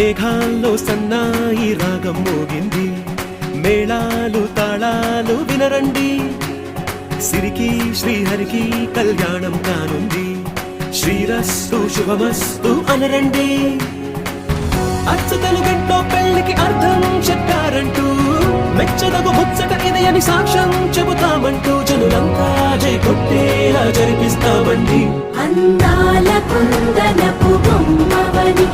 మేఘాల్లో సన్నాయి రాగం మోగింది, మేళాలు తాళాలు వినరండి, సిరికి శ్రీహరికి కళ్యాణం కానుంది, శ్రీరస్తు శుభమస్తు అనరండి. అచ్చు తెలుగింట్లో పెళ్లికి అర్థం చెప్పారంటూ, మెచ్చదగు ముచ్చట ఇది అని సాక్ష్యం చెబుతామంటూ, జనులంతా జై కొట్టేలా జరిపిస్తామండి. అందాల కుందనపు బొమ్మవని